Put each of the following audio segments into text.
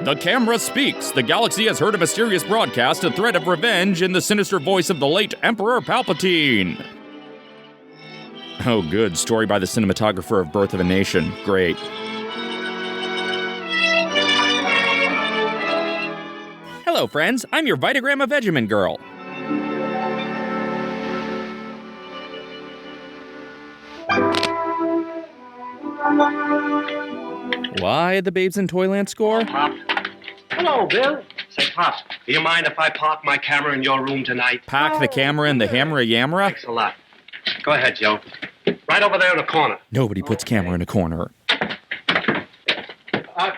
The camera speaks. The galaxy has heard a mysterious broadcast, a threat of revenge in the sinister voice of the late Emperor Palpatine. Oh, good. Story by the cinematographer of Birth of a Nation. Great. Hello, friends. I'm your Vitagram of Vegeman girl. Why the Babes in Toyland score? Pop. Hello, Bill. Say, Pop, do you mind if I park my camera in your room tonight? Pack the camera in the hammer-a-yamra? Thanks a lot. Go ahead, Joe. Right over there in the corner. Nobody puts camera in a corner.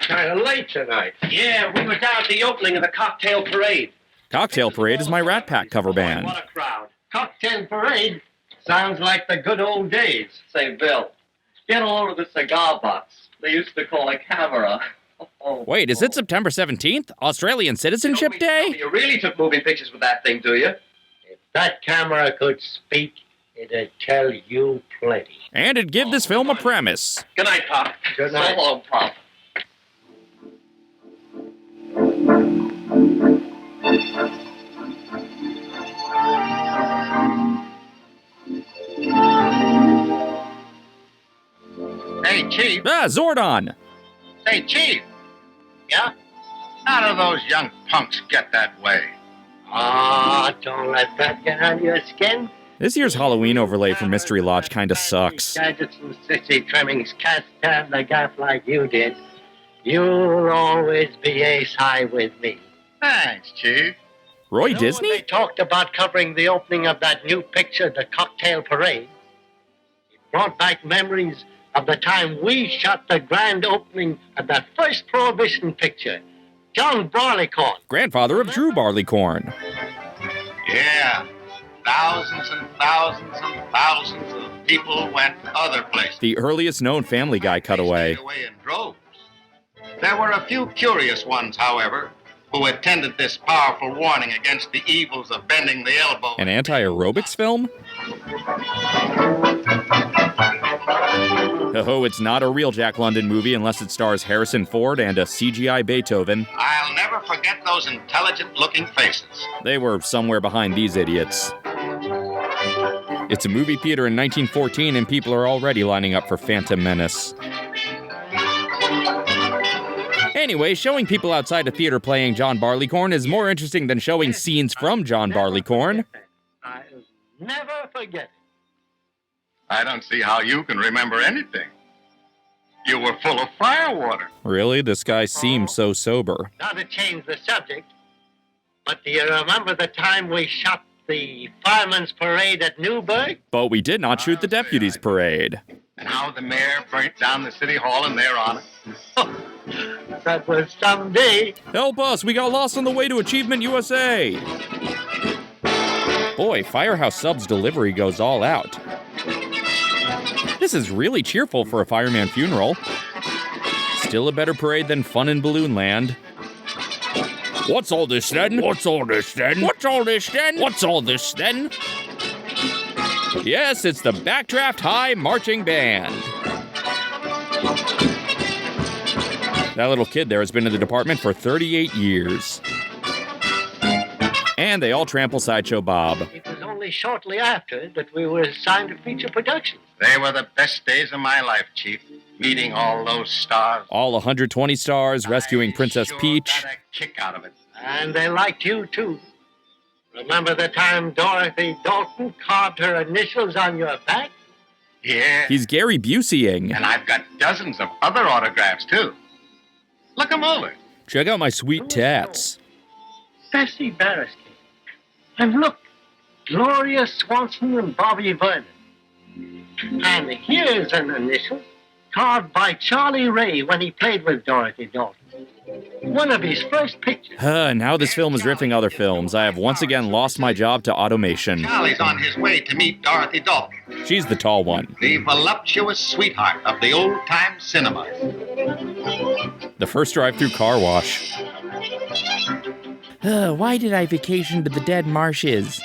Kind of late tonight. Yeah, we were down at the opening of the Cocktail Parade. Cocktail Parade is my Rat Pack cover band. What a crowd. Cocktail Parade? Sounds like the good old days. Say, Bill, get a load of the cigar box. They used to call it camera. Wait, is it September 17th? Australian Citizenship Day? You really took moving pictures with that thing, do you? If that camera could speak, it'd tell you plenty. And it'd give this film a premise. Good night, Pop. Good night. So long, Pop. Hey, Chief. Zordon! Say, Chief. Yeah? How do those young punks get that way? Don't let that get on your skin. This year's Halloween overlay for Mystery Lodge kinda sucks. Gadgets and sissy trimmings can't stand the gaff like you did. You'll always be ace high with me. Thanks, Chief. Roy You know, Disney? when they talked about covering the opening of that new picture, The Cocktail Parade, it brought back memories of the time we shot the grand opening of that first Prohibition picture, John Barleycorn. Grandfather of Drew Barleycorn. Yeah, thousands and thousands and thousands of people went other places. The earliest known Family Guy cutaway. Stayed away in droves. There were a few curious ones, however, who attended this powerful warning against the evils of bending the elbow. An anti-aerobics film? Oh, it's not a real Jack London movie unless it stars Harrison Ford and a CGI Beethoven. I'll never forget those intelligent-looking faces. They were somewhere behind these idiots. It's a movie theater in 1914 and people are already lining up for Phantom Menace. Anyway, showing people outside a theater playing John Barleycorn is more interesting than showing scenes from John Barleycorn. I'll never forget it. I don't see how you can remember anything. You were full of firewater. Really? This guy seems so sober. Not to change the subject, but do you remember the time we shot the Fireman's Parade at Newburgh? But we did not shoot the Deputies Parade. And how the mayor burnt down the city hall and their honor. That was some day. Help us! We got lost on the way to Achievement USA! Boy, Firehouse Subs delivery goes all out. This is really cheerful for a fireman funeral. Still a better parade than Fun in Balloon Land. What's all this then? What's all this then? What's all this then? What's all this then? Yes, it's the Backdraft High Marching Band. That little kid there has been in the department for 38 years. And they all trample Sideshow Bob. It was only shortly after that we were assigned to feature production. They were the best days of my life, Chief. Meeting all those stars. All 120 stars, rescuing Princess Peach. Got a kick out of it. And they liked you, too. Remember the time Dorothy Dalton carved her initials on your back? Yeah. He's Gary Buseying. And I've got dozens of other autographs, too. Look 'em over. Check out my sweet tats. Bessie Barris came. And look, Gloria Swanson and Bobby Vernon. And here's an initial carved by Charlie Ray when he played with Dorothy Dalton. One of his first pictures. Now this film is riffing other films. I have once again lost my job to automation. Charlie's on his way to meet Dorothy Dalton. She's the tall one. The voluptuous sweetheart of the old-time cinemas. The first drive-through car wash. Why did I vacation to the dead marshes?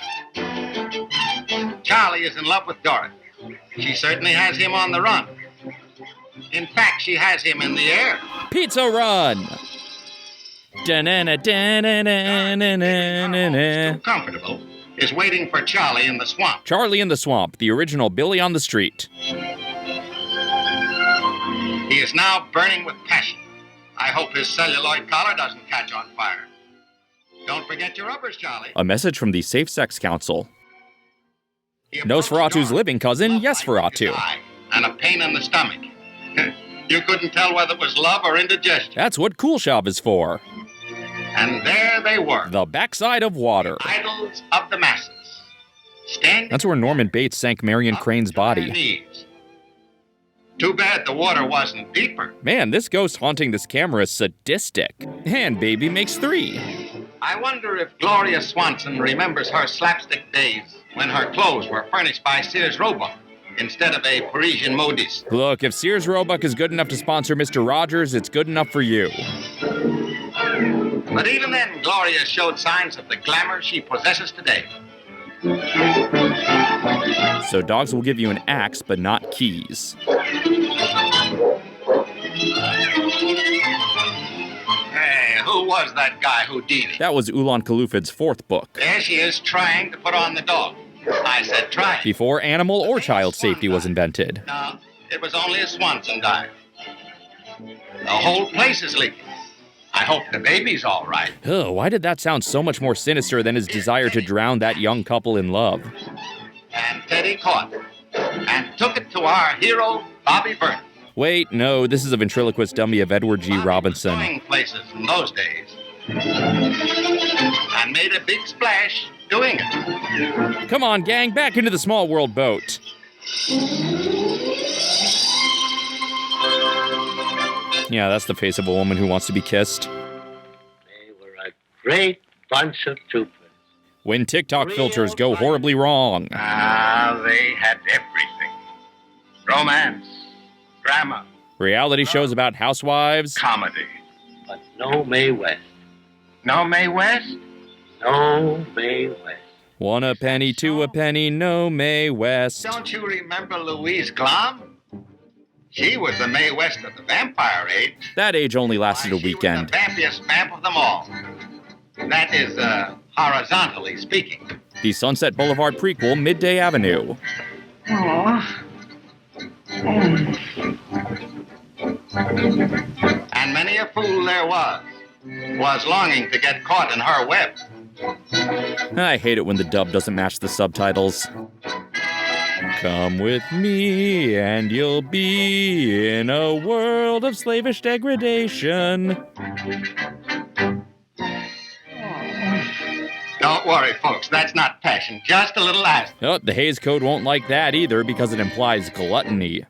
Charlie is in love with Dorothy. She certainly has him on the run. In fact, she has him in the air. Pizza run! Da-na-na, da-na-na-na-na-na-na. Too comfortable, is waiting for Charlie in the swamp. Charlie in the Swamp, the original Billy on the Street. He is now burning with passion. I hope his celluloid collar doesn't catch on fire. Don't forget your rubbers, Charlie. A message from the Safe Sex Council. He approached Nosferatu's Dorothy. living cousin, Love Yesferatu. like eye and a pain in the stomach. You couldn't tell whether it was love or indigestion. That's what Cool Shop is for. And there they were, The backside of water. idols of the masses. Standing That's where Norman Bates sank Marion up Crane's to their body. knees. Too bad the water wasn't deeper. Man, this ghost haunting this camera is sadistic. And baby makes 3. I wonder if Gloria Swanson remembers her slapstick days when her clothes were furnished by Sears Roebuck instead of a Parisian modiste. Look, if Sears Roebuck is good enough to sponsor Mr. Rogers, it's good enough for you. But even then, Gloria showed signs of the glamour she possesses today. So dogs will give you an axe, but not keys. Hey, who was that guy Houdini? That was Ulan Kalufid's 4th book. There she is trying to put on the dog. I said trying. Before animal or child safety was invented. No, it was only a Swanson dive. The whole place is leaking. I hope the baby's all right. Ugh, why did that sound so much more sinister than his desire to drown that young couple in love? And Teddy caught it and took it to our hero, Bobby Vernon. Wait, no, this is a ventriloquist dummy of Edward G. Bobby was Robinson. going places in those days. And made a big splash doing it. Come on, gang, back into the small world boat. Yeah, that's the face of a woman who wants to be kissed. They were a great bunch of troopers. When TikTok filters go horribly wrong. They had everything. Romance, drama, Reality shows about housewives. comedy. But no Mae West. No Mae West? No Mae West. 1 a penny, 2 a penny, no Mae West. Don't you remember Louise Glom? She was the Mae West of the vampire age. That age only lasted a weekend. She was the vampiest vamp of them all. That is, horizontally speaking. The Sunset Boulevard prequel, Midday Avenue. And many a fool there was longing to get caught in her web. I hate it when the dub doesn't match the subtitles. Come with me and you'll be in a world of slavish degradation. Don't worry, folks, that's not passion, just a little acid. Oh, the Hays Code won't like that either because it implies gluttony.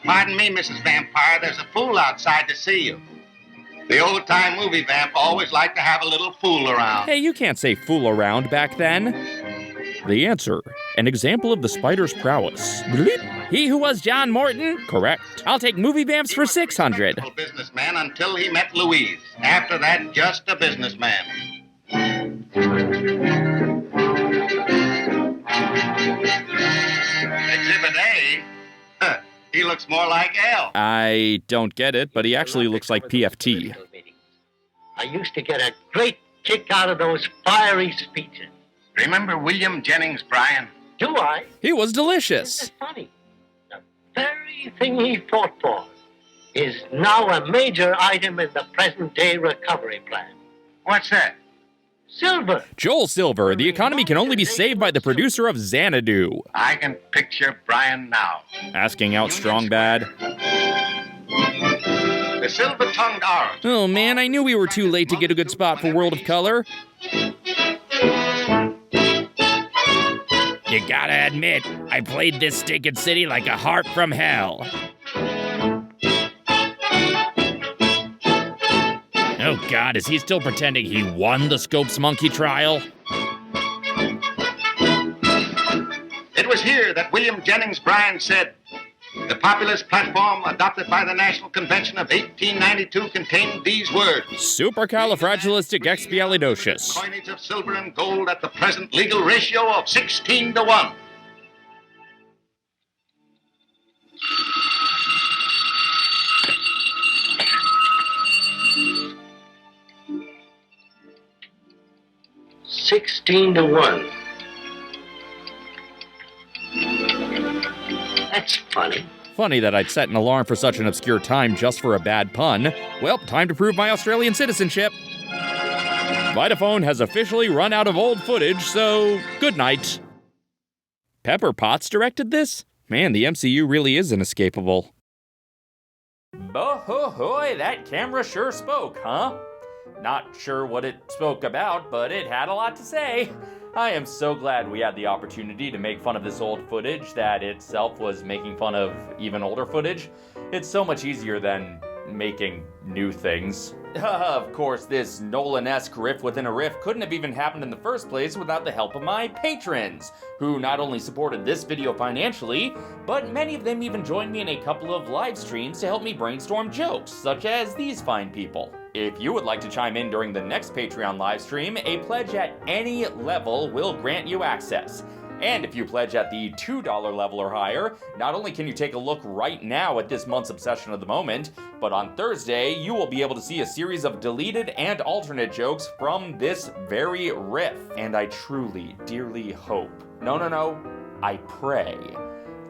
Pardon me, Mrs. Vampire, there's a fool outside to see you. The old-time movie vamp always liked to have a little fool around. Hey, you can't say fool around back then. The answer, an example of the spider's prowess. Bleep. He who was John Morton? Correct. I'll take movie vamps for 600. A businessman until he met Louise. After that, just a businessman. Exhibit A? Huh, he looks more like L. I don't get it, but he actually looks like PFT. I used to get a great kick out of those fiery speeches. Remember William Jennings Bryan? Do I? He was Isn't delicious. it funny? The very thing he fought for is now a major item in the present-day recovery plan. What's that? Silver. Joel Silver, the economy can only be saved by the producer of Xanadu. I can picture Bryan now. Asking out Strong Bad. The silver-tongued orange. Oh man, I knew we were too late to get a good spot for World of Color. You gotta admit, I played this stinking city like a harp from hell. Oh God, is he still pretending he won the Scopes Monkey trial? It was here that William Jennings Bryan said, "The populist platform adopted by the National Convention of 1892 contained these words: Supercalifragilisticexpialidocious. Coinage of silver and gold at the present legal ratio of 16-1. $16-1. That's funny. Funny that I'd set an alarm for such an obscure time just for a bad pun. Well, time to prove my Australian citizenship. Vitaphone has officially run out of old footage, so good night. Pepper Potts directed this? Man, the MCU really is inescapable. Bohohoy, that camera sure spoke, huh? Not sure what it spoke about, but it had a lot to say. I am so glad we had the opportunity to make fun of this old footage that itself was making fun of even older footage. It's so much easier than making new things. Of course, this Nolan-esque riff within a riff couldn't have even happened in the first place without the help of my patrons, who not only supported this video financially, but many of them even joined me in a couple of live streams to help me brainstorm jokes, such as these fine people. If you would like to chime in during the next Patreon live stream, a pledge at any level will grant you access. And if you pledge at the $2 level or higher, not only can you take a look right now at this month's Obsession of the Moment, but on Thursday, you will be able to see a series of deleted and alternate jokes from this very riff. And I truly, dearly hope, I pray,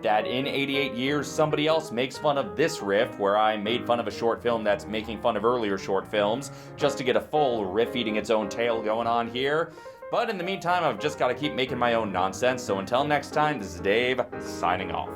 that in 88 years somebody else makes fun of this riff where I made fun of a short film that's making fun of earlier short films, just to get a full riff eating its own tail going on here. But in the meantime, I've just got to keep making my own nonsense, so until next time, this is Dave, signing off.